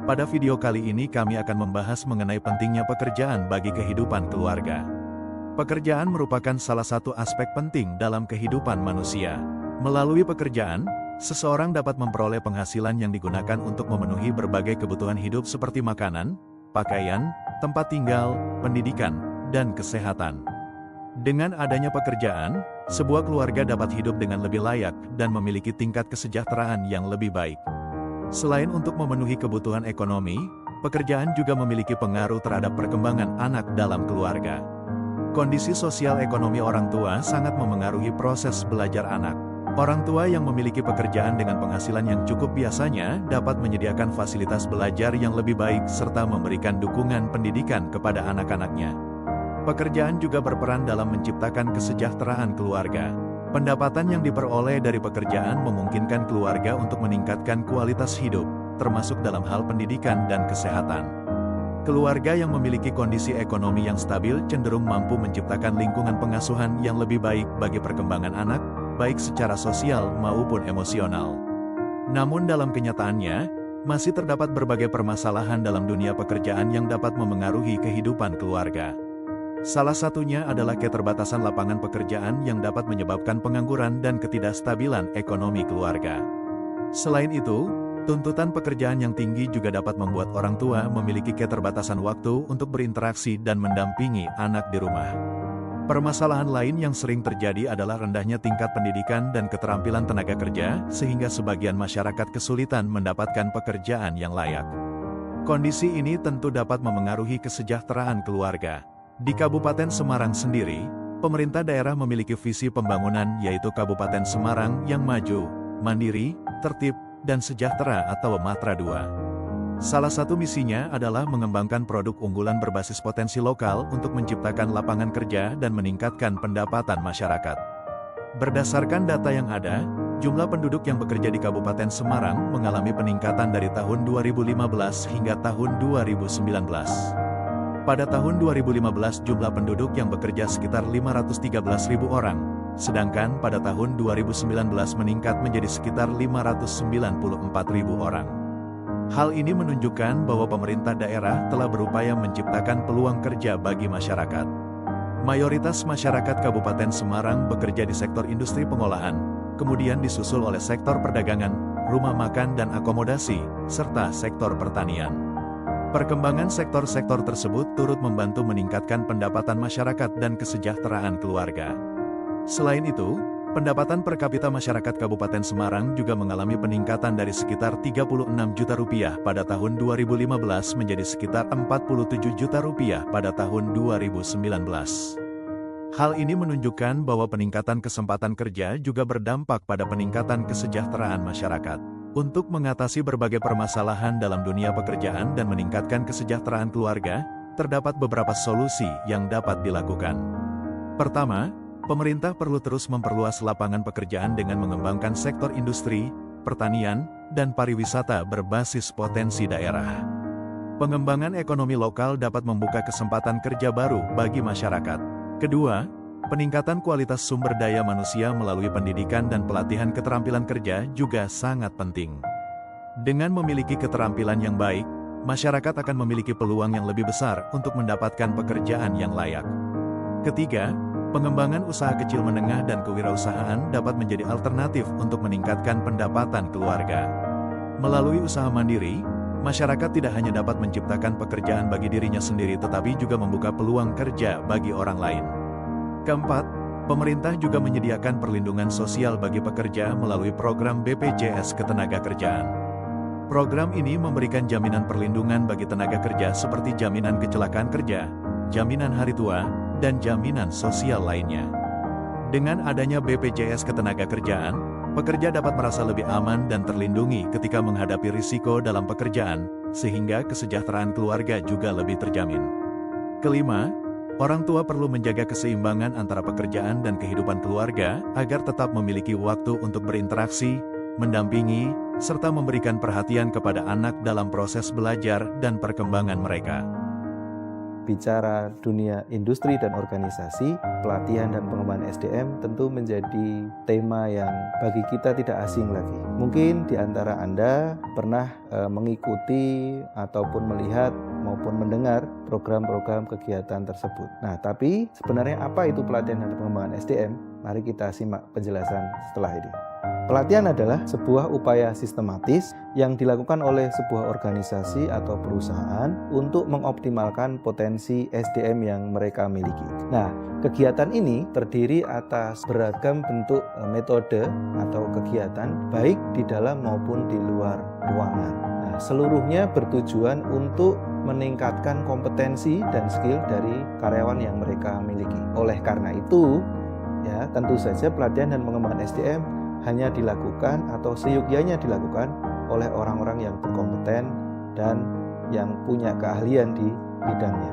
Pada video kali ini kami akan membahas mengenai pentingnya pekerjaan bagi kehidupan keluarga. Pekerjaan merupakan salah satu aspek penting dalam kehidupan manusia. Melalui pekerjaan, seseorang dapat memperoleh penghasilan yang digunakan untuk memenuhi berbagai kebutuhan hidup seperti makanan, pakaian, tempat tinggal, pendidikan, dan kesehatan. Dengan adanya pekerjaan, sebuah keluarga dapat hidup dengan lebih layak dan memiliki tingkat kesejahteraan yang lebih baik. Selain untuk memenuhi kebutuhan ekonomi, pekerjaan juga memiliki pengaruh terhadap perkembangan anak dalam keluarga. Kondisi sosial ekonomi orang tua sangat memengaruhi proses belajar anak. Orang tua yang memiliki pekerjaan dengan penghasilan yang cukup biasanya dapat menyediakan fasilitas belajar yang lebih baik serta memberikan dukungan pendidikan kepada anak-anaknya. Pekerjaan juga berperan dalam menciptakan kesejahteraan keluarga. Pendapatan yang diperoleh dari pekerjaan memungkinkan keluarga untuk meningkatkan kualitas hidup, termasuk dalam hal pendidikan dan kesehatan. Keluarga yang memiliki kondisi ekonomi yang stabil cenderung mampu menciptakan lingkungan pengasuhan yang lebih baik bagi perkembangan anak, baik secara sosial maupun emosional. Namun dalam kenyataannya, masih terdapat berbagai permasalahan dalam dunia pekerjaan yang dapat memengaruhi kehidupan keluarga. Salah satunya adalah keterbatasan lapangan pekerjaan yang dapat menyebabkan pengangguran dan ketidakstabilan ekonomi keluarga. Selain itu, tuntutan pekerjaan yang tinggi juga dapat membuat orang tua memiliki keterbatasan waktu untuk berinteraksi dan mendampingi anak di rumah. Permasalahan lain yang sering terjadi adalah rendahnya tingkat pendidikan dan keterampilan tenaga kerja, sehingga sebagian masyarakat kesulitan mendapatkan pekerjaan yang layak. Kondisi ini tentu dapat memengaruhi kesejahteraan keluarga. Di Kabupaten Semarang sendiri, pemerintah daerah memiliki visi pembangunan yaitu Kabupaten Semarang yang maju, mandiri, tertib, dan sejahtera atau Matra 2. Salah satu misinya adalah mengembangkan produk unggulan berbasis potensi lokal untuk menciptakan lapangan kerja dan meningkatkan pendapatan masyarakat. Berdasarkan data yang ada, jumlah penduduk yang bekerja di Kabupaten Semarang mengalami peningkatan dari tahun 2015 hingga tahun 2019. Pada tahun 2015 jumlah penduduk yang bekerja sekitar 513.000 orang, sedangkan pada tahun 2019 meningkat menjadi sekitar 594.000 orang. Hal ini menunjukkan bahwa pemerintah daerah telah berupaya menciptakan peluang kerja bagi masyarakat. Mayoritas masyarakat Kabupaten Semarang bekerja di sektor industri pengolahan, kemudian disusul oleh sektor perdagangan, rumah makan dan akomodasi, serta sektor pertanian. Perkembangan sektor-sektor tersebut turut membantu meningkatkan pendapatan masyarakat dan kesejahteraan keluarga. Selain itu, pendapatan per kapita masyarakat Kabupaten Semarang juga mengalami peningkatan dari sekitar 36 juta rupiah pada tahun 2015 menjadi sekitar 47 juta rupiah pada tahun 2019. Hal ini menunjukkan bahwa peningkatan kesempatan kerja juga berdampak pada peningkatan kesejahteraan masyarakat. Untuk mengatasi berbagai permasalahan dalam dunia pekerjaan dan meningkatkan kesejahteraan keluarga, terdapat beberapa solusi yang dapat dilakukan. Pertama, pemerintah perlu terus memperluas lapangan pekerjaan dengan mengembangkan sektor industri, pertanian, dan pariwisata berbasis potensi daerah. Pengembangan ekonomi lokal dapat membuka kesempatan kerja baru bagi masyarakat. Kedua, peningkatan kualitas sumber daya manusia melalui pendidikan dan pelatihan keterampilan kerja juga sangat penting. Dengan memiliki keterampilan yang baik, masyarakat akan memiliki peluang yang lebih besar untuk mendapatkan pekerjaan yang layak. Ketiga, pengembangan usaha kecil menengah dan kewirausahaan dapat menjadi alternatif untuk meningkatkan pendapatan keluarga. Melalui usaha mandiri, masyarakat tidak hanya dapat menciptakan pekerjaan bagi dirinya sendiri tetapi juga membuka peluang kerja bagi orang lain. Keempat, pemerintah juga menyediakan perlindungan sosial bagi pekerja melalui program BPJS Ketenagakerjaan. Program ini memberikan jaminan perlindungan bagi tenaga kerja seperti jaminan kecelakaan kerja, jaminan hari tua, dan jaminan sosial lainnya. Dengan adanya BPJS Ketenagakerjaan, pekerja dapat merasa lebih aman dan terlindungi ketika menghadapi risiko dalam pekerjaan, sehingga kesejahteraan keluarga juga lebih terjamin. Kelima, orang tua perlu menjaga keseimbangan antara pekerjaan dan kehidupan keluarga agar tetap memiliki waktu untuk berinteraksi, mendampingi, serta memberikan perhatian kepada anak dalam proses belajar dan perkembangan mereka. bicara dunia industri dan organisasi, pelatihan dan pengembangan SDM tentu menjadi tema yang bagi kita tidak asing lagi. Mungkin di antara Anda pernah mengikuti ataupun melihat maupun mendengar program-program kegiatan tersebut. Nah, tapi sebenarnya apa itu pelatihan dan pengembangan SDM? Mari kita simak penjelasan setelah ini. Pelatihan adalah sebuah upaya sistematis yang dilakukan oleh sebuah organisasi atau perusahaan untuk mengoptimalkan potensi SDM yang mereka miliki. Nah, kegiatan ini terdiri atas beragam bentuk metode atau kegiatan baik di dalam maupun di luar ruangan. Nah, seluruhnya bertujuan untuk meningkatkan kompetensi dan skill dari karyawan yang mereka miliki. Oleh karena itu, ya tentu saja pelatihan dan pengembangan SDM hanya dilakukan atau seyogyanya dilakukan oleh orang-orang yang berkompeten dan yang punya keahlian di bidangnya.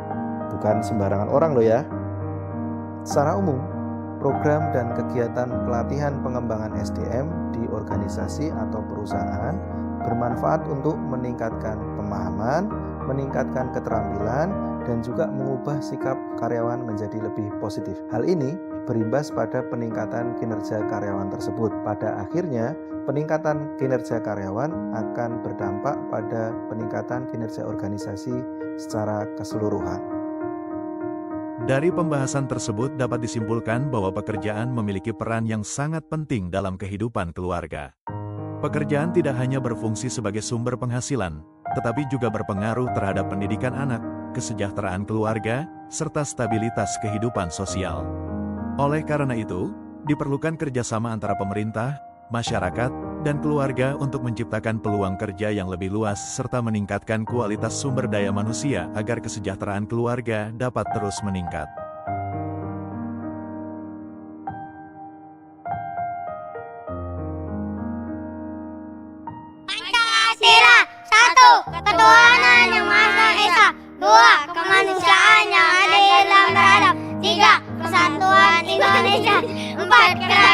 Bukan sembarangan orang loh ya. Secara umum, program dan kegiatan pelatihan pengembangan SDM di organisasi atau perusahaan bermanfaat untuk meningkatkan pemahaman, meningkatkan keterampilan, dan juga mengubah sikap karyawan menjadi lebih positif. Hal ini berimbas pada peningkatan kinerja karyawan tersebut. Pada akhirnya, peningkatan kinerja karyawan akan berdampak pada peningkatan kinerja organisasi secara keseluruhan. Dari pembahasan tersebut dapat disimpulkan bahwa pekerjaan memiliki peran yang sangat penting dalam kehidupan keluarga. Pekerjaan tidak hanya berfungsi sebagai sumber penghasilan, tetapi juga berpengaruh terhadap pendidikan anak, kesejahteraan keluarga, serta stabilitas kehidupan sosial. Oleh karena itu, diperlukan kerjasama antara pemerintah, masyarakat, dan keluarga untuk menciptakan peluang kerja yang lebih luas serta meningkatkan kualitas sumber daya manusia agar kesejahteraan keluarga dapat terus meningkat. Pancasila 1. Ketuhanan yang Maha Esa 2. Kemanusiaan yang adil dan beradab 3. Kesatuan Indonesia 4.